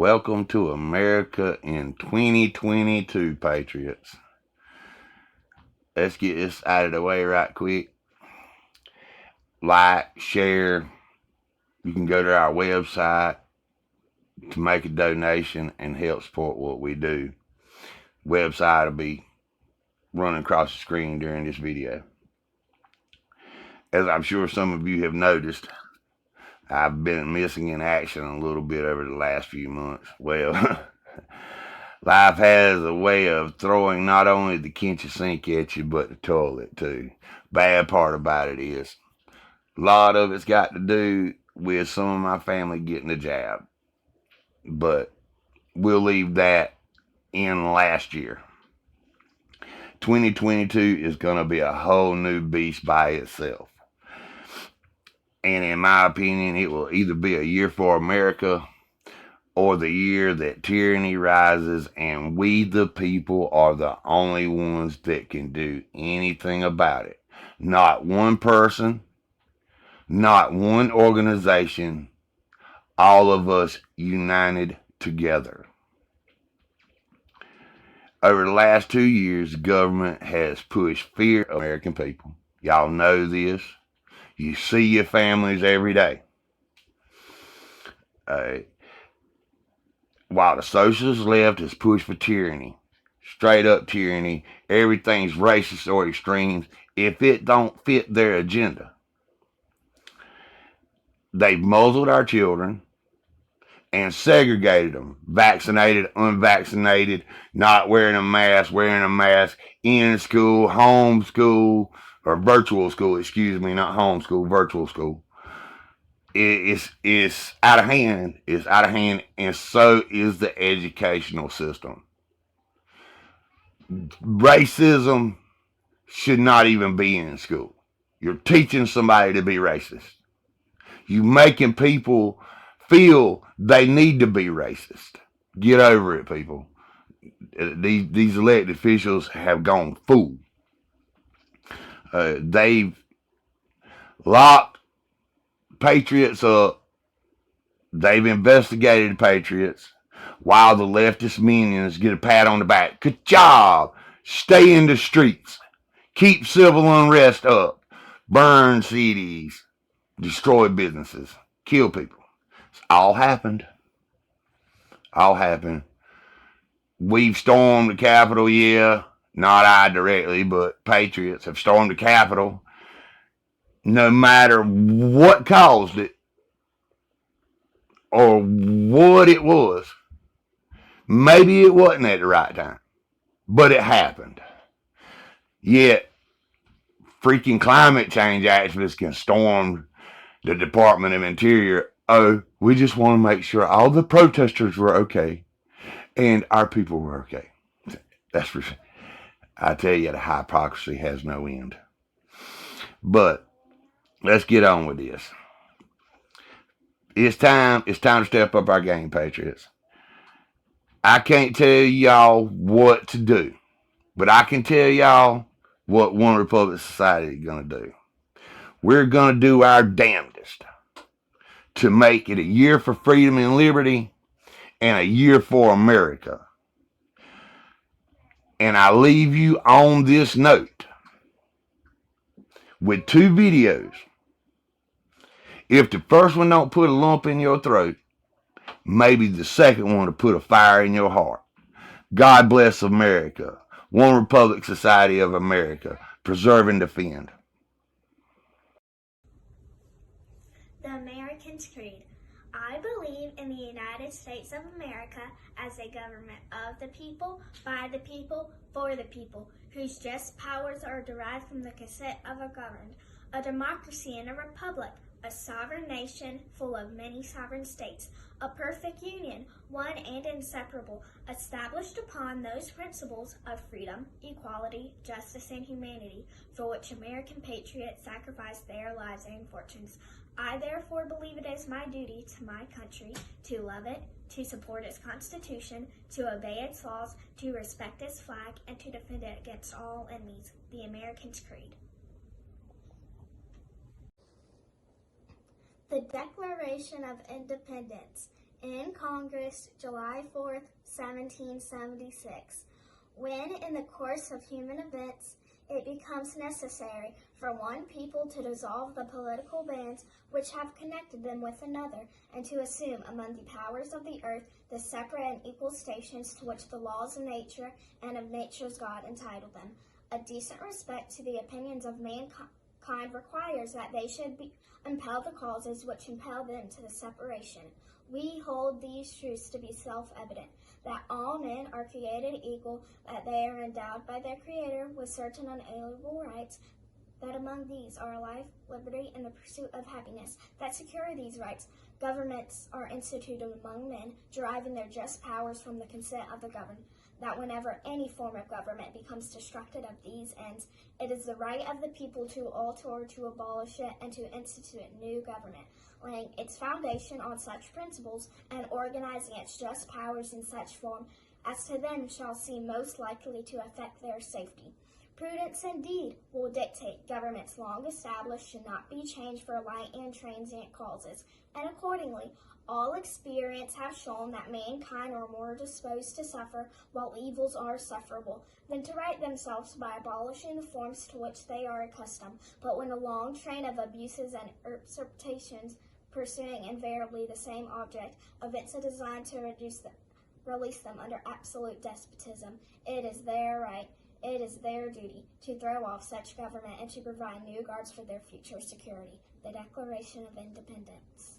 Welcome to America in 2022, Patriots. Let's get this out of the way right quick. Like, share. You can go to our website to make a donation and help support what we do. Website will be running across the screen during this video. As I'm sure some of you have noticed, I've been missing in action a little bit over the last few months. Well, life has a way of throwing not only the kitchen sink at you, but the toilet too. Bad part about it is, a lot of it's got to do with some of my family getting the jab. But we'll leave that in last year. 2022 is going to be a whole new beast by itself. And in my opinion, it will either be a year for America or the year that tyranny rises and we the people are the only ones that can do anything about it. Not one person, not one organization, all of us united together. Over the last 2 years, the government has pushed fear of American people. Y'all know this. You see your families every day. While the socialist left has pushed for tyranny, straight up tyranny, everything's racist or extremes, if it don't fit their agenda. They've muzzled our children and segregated them. Vaccinated, unvaccinated, not wearing a mask, wearing a mask, in school, home school, or virtual school, excuse me, not home school, virtual school. It's out of hand. It's out of hand, and so is the educational system. Racism should not even be in school. You're teaching somebody to be racist. You're making people feel they need to be racist. Get over it, people. These elected officials have gone fool. They've locked patriots up. They've investigated patriots while the leftist minions get a pat on the back. Good job. Stay in the streets. Keep civil unrest up. Burn cities. Destroy businesses. Kill people. It's all happened. All happened. We've stormed the Capitol, yeah. Not I directly, but patriots have stormed the Capitol. No matter what caused it or what it was, maybe it wasn't at the right time, but it happened. Yet, freaking climate change activists can storm the Department of Interior. Oh, we just want to make sure all the protesters were okay and our people were okay. That's for sure. I tell you, the hypocrisy has no end. But let's get on with this. It's time to step up our game, Patriots. I can't tell y'all what to do, but I can tell y'all what One Republic Society is going to do. We're going to do our damnedest to make it a year for freedom and liberty and a year for America. And I leave you on this note with 2 videos. If the first one don't put a lump in your throat, maybe the second one will put a fire in your heart. God bless America. One Republic Society of America. Preserve and defend. The American's Creed. I believe in the United States of America as a government of the people, by the people, for the people, whose just powers are derived from the consent of a governed, a democracy and a republic, a sovereign nation full of many sovereign states, a perfect union, one and inseparable, established upon those principles of freedom, equality, justice, and humanity, for which American patriots sacrificed their lives and fortunes. I therefore believe it is my duty to my country to love it, to support its Constitution, to obey its laws, to respect its flag, and to defend it against all enemies. The American's Creed. The Declaration of Independence. in Congress, July 4th, 1776, when in the course of human events it becomes necessary for one people to dissolve the political bands which have connected them with another, and to assume among the powers of the earth the separate and equal stations to which the laws of nature and of nature's God entitle them. A decent respect to the opinions of mankind requires that they should impel the causes which impel them to the separation. We hold these truths to be self-evident, that all men are created equal, that they are endowed by their Creator with certain unalienable rights, that among these are life, liberty, and the pursuit of happiness, that secure these rights, governments are instituted among men, deriving their just powers from the consent of the governed, that whenever any form of government becomes destructive of these ends, it is the right of the people to alter or to abolish it and to institute new government, laying its foundation on such principles and organizing its just powers in such form as to them shall seem most likely to affect their safety. Prudence indeed will dictate governments long established should not be changed for light and transient causes, and accordingly all experience have shown that mankind are more disposed to suffer while evils are sufferable than to right themselves by abolishing the forms to which they are accustomed, but when a long train of abuses and usurpations pursuing invariably the same object evince a design to release them under absolute despotism, it is their right, it is their duty to throw off such government and to provide new guards for their future security. The Declaration of Independence.